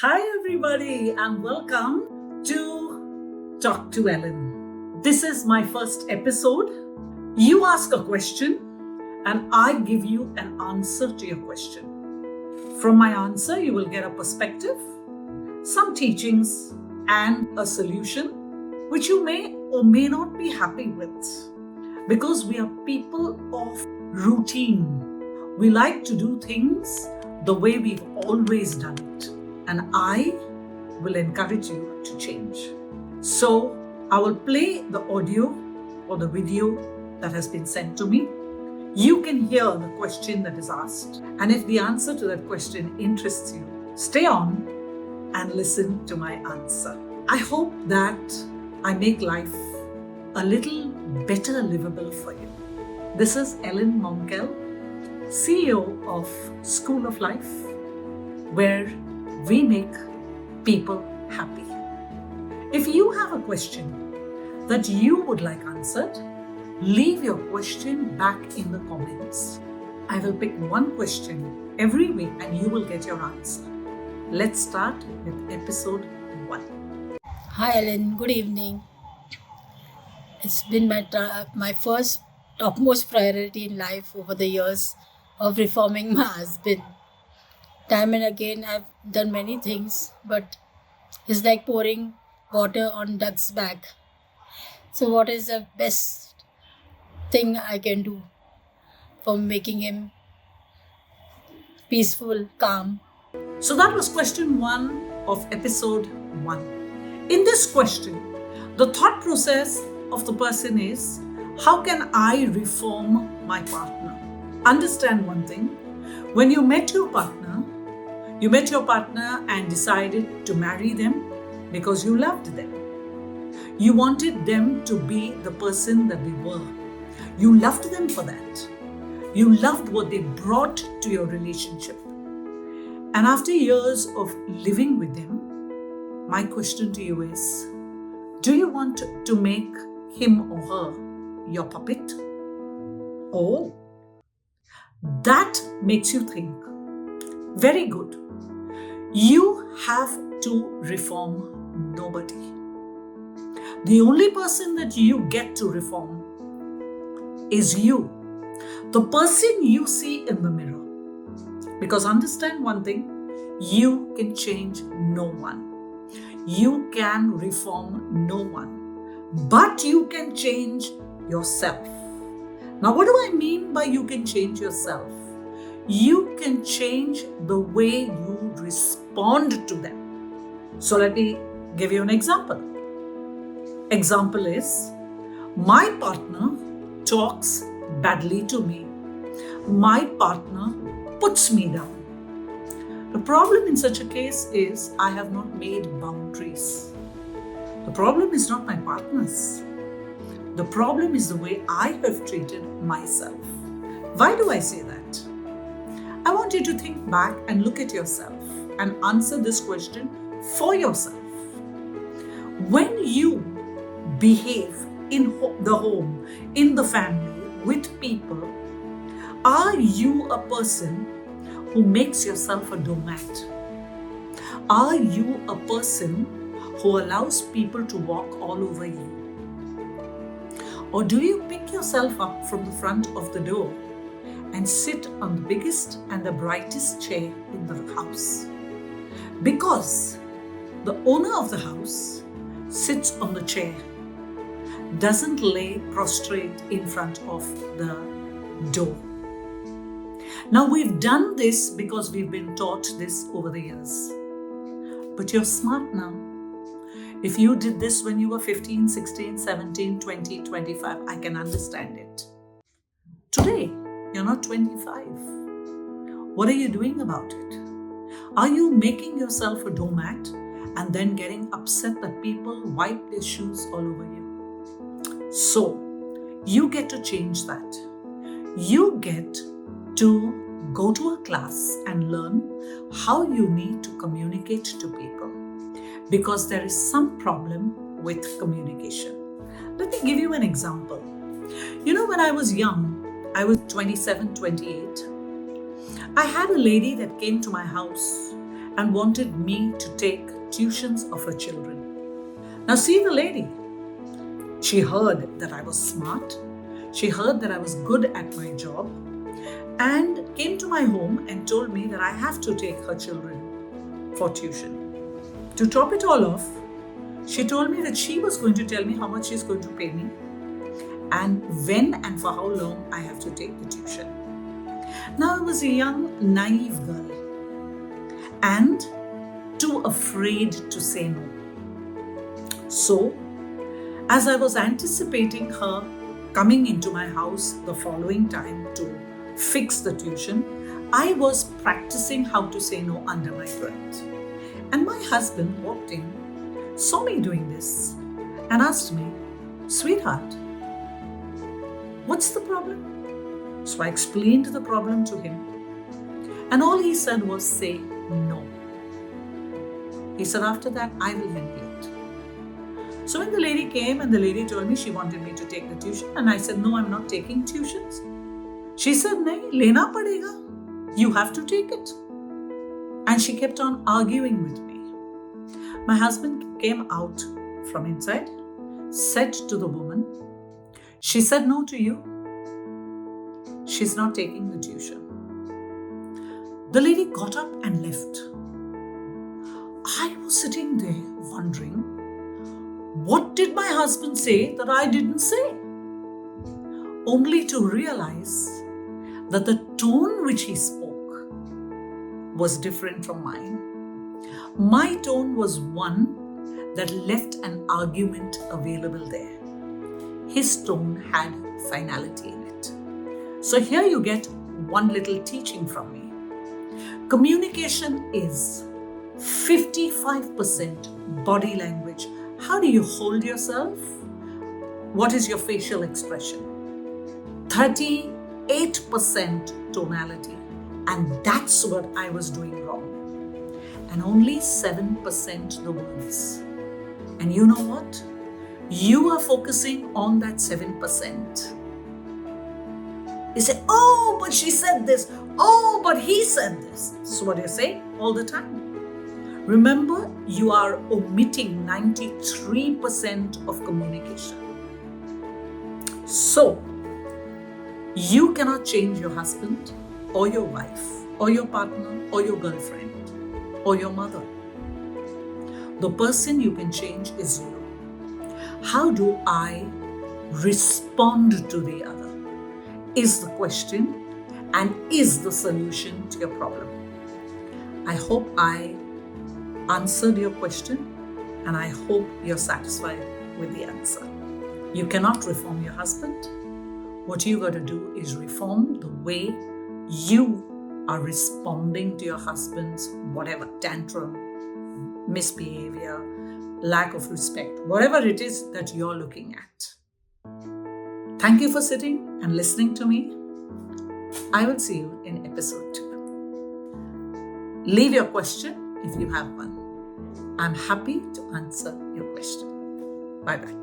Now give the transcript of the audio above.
Hi, everybody, and welcome to Talk to Ellen. This is my first episode. You ask a question, and I give you an answer to your question. From my answer, you will get a perspective, some teachings, and a solution which you may or may not be happy with. Because we are people of routine. We like to do things the way we've always done it. And I will encourage you to change. So I will play the audio or the video that has been sent to me. You can hear the question that is asked. And if the answer to that question interests you, stay on and listen to my answer. I hope that I make life a little better livable for you. This is Ellen Monkel, CEO of School of Life, where we make people happy. If you have a question that you would like answered, leave your question back in the comments. I will pick one question every week and you will get your answer. Let's start with episode 1. Hi Ellen, good evening. It's been my first topmost priority in life over the years of reforming my husband. Time and again, I've done many things, but it's like pouring water on duck's back. So, what is the best thing I can do for making him peaceful, calm? So that was question 1 of episode 1. In this question, the thought process of the person is, how can I reform my partner? Understand one thing, when you met your partner and decided to marry them because you loved them. You wanted them to be the person that they were. You loved them for that. You loved what they brought to your relationship. And after years of living with them, my question to you is, do you want to make him or her your puppet? Oh, that makes you think. Very good. You have to reform nobody. The only person that you get to reform is you. The person you see in the mirror. Because understand one thing, you can change no one. You can reform no one. But you can change yourself. Now, what do I mean by you can change yourself? You can change the way you respond to them. So let me give you an example. Example is, my partner talks badly to me. My partner puts me down. The problem in such a case is I have not made boundaries. The problem is not my partner's. The problem is the way I have treated myself. Why do I say that? I want you to think back and look at yourself and answer this question for yourself. When you behave in the home, in the family, with people, are you a person who makes yourself a doormat? Are you a person who allows people to walk all over you? Or do you pick yourself up from the front of the door and sit on the biggest and the brightest chair in the house? Because the owner of the house sits on the chair, doesn't lay prostrate in front of the door. Now, we've done this because we've been taught this over the years. But you're smart now. If you did this when you were 15, 16, 17, 20, 25, I can understand it. Today, you're not 25. What are you doing about it? Are you making yourself a doormat and then getting upset that people wipe their shoes all over you? So, you get to change that. You get to go to a class and learn how you need to communicate to people because there is some problem with communication. Let me give you an example. When I was young, I was 27, 28. I had a lady that came to my house and wanted me to take tuitions of her children. Now, see the lady. She heard that I was smart. She heard that I was good at my job and came to my home and told me that I have to take her children for tuition. To top it all off, she told me that she was going to tell me how much she's going to pay me and when and for how long I have to take the tuition. Now, I was a young, naive girl and too afraid to say no. So, as I was anticipating her coming into my house the following time to fix the tuition, I was practicing how to say no under my breath. And my husband walked in, saw me doing this, and asked me, "Sweetheart, what's the problem?" So I explained the problem to him, and all he said was, "Say no." He said, "After that, I will handle it." So when the lady came and the lady told me she wanted me to take the tuition, and I said, "No, I'm not taking tuitions." She said, "Nahi, lena padega. You have to take it." And she kept on arguing with me. My husband came out from inside, said to the woman, "She said no to you. She's not taking the tuition." The lady got up and left. I was sitting there wondering, what did my husband say that I didn't say? Only to realize that the tone which he spoke was different from mine. My tone was one that left an argument available there. His tone had finality in it. So here you get one little teaching from me. Communication is 55% body language. How do you hold yourself? What is your facial expression? 38% tonality. And that's what I was doing wrong. And only 7% the words. And you know what? You are focusing on that 7%. You say, "Oh, but she said this. Oh, but he said this." This is what you say all the time. Remember, you are omitting 93% of communication. So, you cannot change your husband or your wife or your partner or your girlfriend or your mother. The person you can change is you. How do I respond to the other? Is the question and is the solution to your problem. I hope I answered your question and I hope you're satisfied with the answer. You cannot reform your husband. What you got to do is reform the way you are responding to your husband's whatever tantrum, misbehavior, lack of respect, whatever it is that you're looking at. Thank you for sitting and listening to me. I will see you in episode 2. Leave your question if you have one. I'm happy to answer your question. Bye-bye.